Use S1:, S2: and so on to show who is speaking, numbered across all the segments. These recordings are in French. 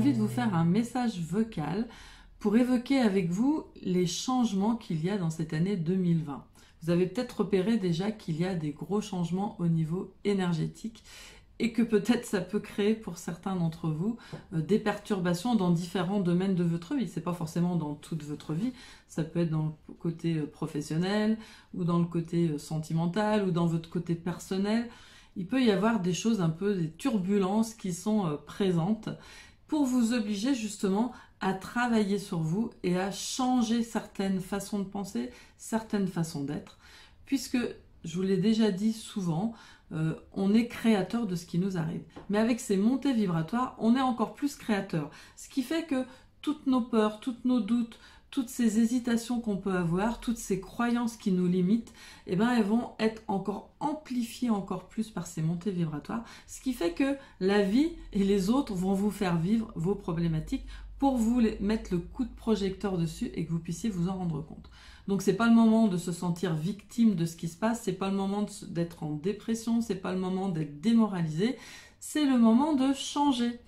S1: envie de vous faire un message vocal pour évoquer avec vous les changements qu'il y a dans cette année 2020. Vous avez peut-être repéré déjà qu'il y a des gros changements au niveau énergétique et que peut-être ça peut créer pour certains d'entre vous des perturbations dans différents domaines de votre vie. C'est pas forcément dans toute votre vie, ça peut être dans le côté professionnel ou dans le côté sentimental ou dans votre côté personnel. Il peut y avoir des choses un peu, des turbulences qui sont présentes pour vous obliger justement à travailler sur vous et à changer certaines façons de penser, certaines façons d'être, puisque, je vous l'ai déjà dit souvent, on est créateur de ce qui nous arrive. Mais avec ces montées vibratoires, on est encore plus créateur. Ce qui fait que toutes nos peurs, tous nos doutes, toutes ces hésitations qu'on peut avoir, toutes ces croyances qui nous limitent, eh ben, elles vont être encore amplifiées encore plus par ces montées vibratoires. Ce qui fait que la vie et les autres vont vous faire vivre vos problématiques pour vous mettre le coup de projecteur dessus et que vous puissiez vous en rendre compte. Donc c'est pas le moment de se sentir victime de ce qui se passe, c'est pas le moment d'être en dépression, c'est pas le moment d'être démoralisé, c'est le moment de changer.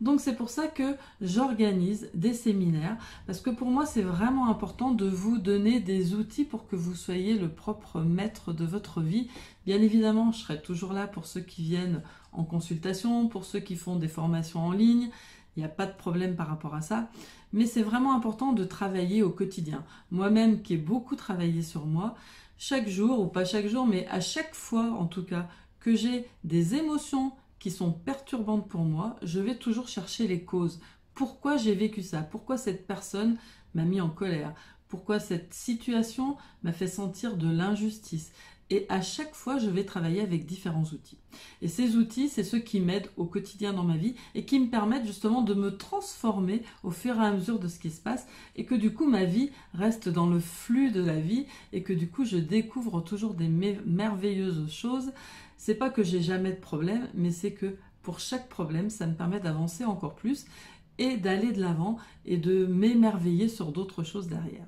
S1: Donc c'est pour ça que j'organise des séminaires, parce que pour moi c'est vraiment important de vous donner des outils pour que vous soyez le propre maître de votre vie. Bien évidemment, je serai toujours là pour ceux qui viennent en consultation, pour ceux qui font des formations en ligne. Il n'y a pas de problème par rapport à ça, mais c'est vraiment important de travailler au quotidien. Moi-même qui ai beaucoup travaillé sur moi, chaque jour, ou pas chaque jour, mais à chaque fois en tout cas, que j'ai des émotions qui sont perturbantes pour moi, je vais toujours chercher les causes. Pourquoi j'ai vécu ça? Pourquoi cette personne m'a mis en colère? Pourquoi cette situation m'a fait sentir de l'injustice? Et à chaque fois, je vais travailler avec différents outils. Et ces outils, c'est ceux qui m'aident au quotidien dans ma vie et qui me permettent justement de me transformer au fur et à mesure de ce qui se passe et que du coup, ma vie reste dans le flux de la vie et que du coup, je découvre toujours des merveilleuses choses. C'est pas que j'ai jamais de problème, mais c'est que pour chaque problème, ça me permet d'avancer encore plus et d'aller de l'avant et de m'émerveiller sur d'autres choses derrière.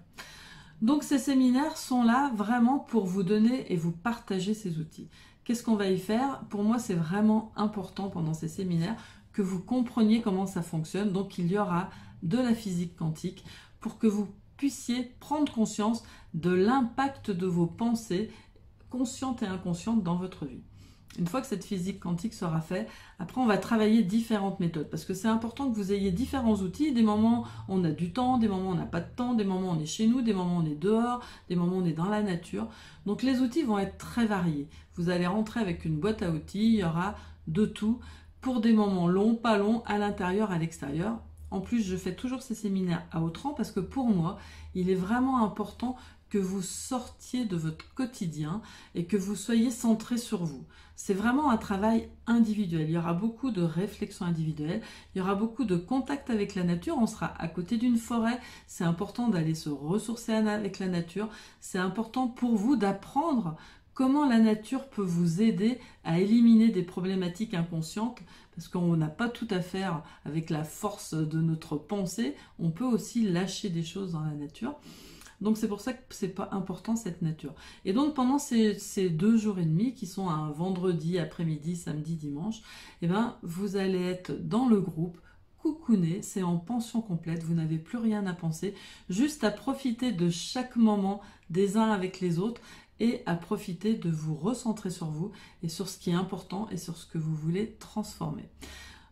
S1: Donc ces séminaires sont là vraiment pour vous donner et vous partager ces outils. Qu'est-ce qu'on va y faire? Pour moi, c'est vraiment important pendant ces séminaires que vous compreniez comment ça fonctionne. Donc il y aura de la physique quantique pour que vous puissiez prendre conscience de l'impact de vos pensées conscientes et inconscientes dans votre vie. Une fois que cette physique quantique sera faite, après on va travailler différentes méthodes parce que c'est important que vous ayez différents outils. Des moments on a du temps, des moments on n'a pas de temps, des moments on est chez nous, des moments on est dehors, des moments on est dans la nature. Donc les outils vont être très variés. Vous allez rentrer avec une boîte à outils, il y aura de tout pour des moments longs, pas longs, à l'intérieur, à l'extérieur. En plus, je fais toujours ces séminaires à Autran parce que pour moi, il est vraiment important que vous sortiez de votre quotidien et que vous soyez centré sur vous. C'est vraiment un travail individuel. Il y aura beaucoup de réflexions individuelles, il y aura beaucoup de contact avec la nature. On sera à côté d'une forêt. C'est important d'aller se ressourcer avec la nature. C'est important pour vous d'apprendre comment la nature peut vous aider à éliminer des problématiques inconscientes, parce qu'on n'a pas tout à faire avec la force de notre pensée. On peut aussi lâcher des choses dans la nature. Donc c'est pour ça que c'est pas important cette nature. Et donc pendant ces 2 jours et demi qui sont un vendredi après-midi, samedi, dimanche, eh ben, vous allez être dans le groupe cocooné, c'est en pension complète, vous n'avez plus rien à penser, juste à profiter de chaque moment des uns avec les autres et à profiter de vous recentrer sur vous et sur ce qui est important et sur ce que vous voulez transformer.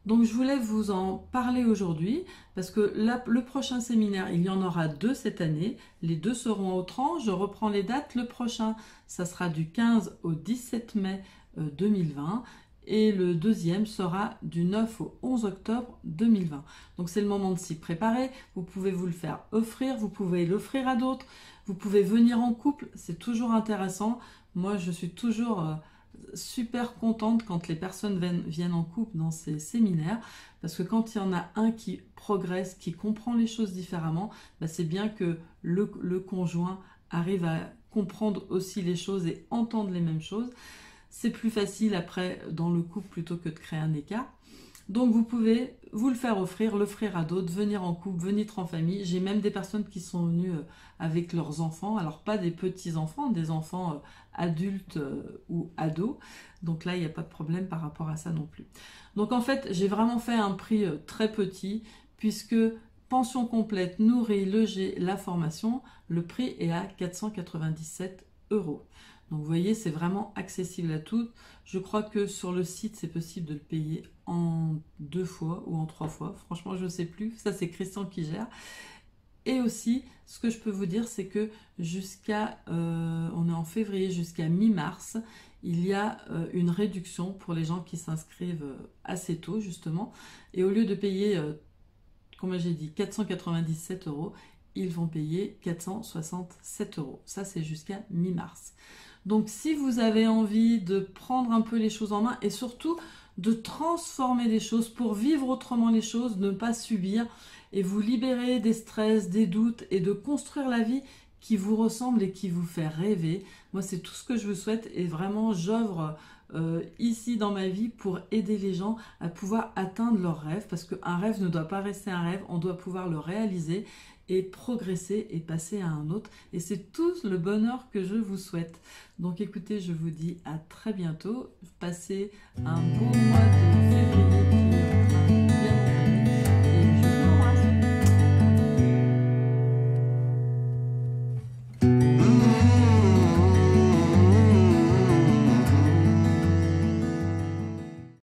S1: Donc je voulais vous en parler aujourd'hui parce que le prochain séminaire, il y en aura 2 cette année. Les 2 seront au 30. Je reprends les dates. Le prochain, ça sera du 15 au 17 mai 2020 et le deuxième sera du 9 au 11 octobre 2020. Donc c'est le moment de s'y préparer. Vous pouvez vous le faire offrir, vous pouvez l'offrir à d'autres, vous pouvez venir en couple, c'est toujours intéressant. Moi, je suis toujours super contente quand les personnes viennent en couple dans ces séminaires parce que quand il y en a un qui progresse, qui comprend les choses différemment, bah c'est bien que le conjoint arrive à comprendre aussi les choses et entendre les mêmes choses. C'est plus facile après dans le couple plutôt que de créer un écart. Donc vous pouvez vous le faire offrir, l'offrir à d'autres, venir en couple, venir en famille. J'ai même des personnes qui sont venues avec leurs enfants, alors pas des petits-enfants, des enfants adultes ou ados. Donc là, il n'y a pas de problème par rapport à ça non plus. Donc en fait, j'ai vraiment fait un prix très petit, puisque pension complète, nourrie, logée, la formation, le prix est à 497 €. Donc vous voyez, c'est vraiment accessible à tous. Je crois que sur le site, c'est possible de le payer en 2 fois ou en 3 fois. Franchement, je ne sais plus. Ça, c'est Christian qui gère. Et aussi, ce que je peux vous dire, c'est que on est en février, jusqu'à mi-mars, il y a une réduction pour les gens qui s'inscrivent assez tôt, justement. Et au lieu de payer, comme j'ai dit, 497 €, ils vont payer 467 €. Ça, c'est jusqu'à mi-mars. Donc, si vous avez envie de prendre un peu les choses en main et surtout de transformer les choses pour vivre autrement les choses, ne pas subir et vous libérer des stress, des doutes et de construire la vie qui vous ressemble et qui vous fait rêver. Moi, c'est tout ce que je vous souhaite et vraiment, j'œuvre ici dans ma vie pour aider les gens à pouvoir atteindre leurs rêves, parce qu'un rêve ne doit pas rester un rêve, on doit pouvoir le réaliser et progresser et passer à un autre. Et c'est tout le bonheur que je vous souhaite. Donc écoutez, je vous dis à très bientôt. Passez un beau mois de février.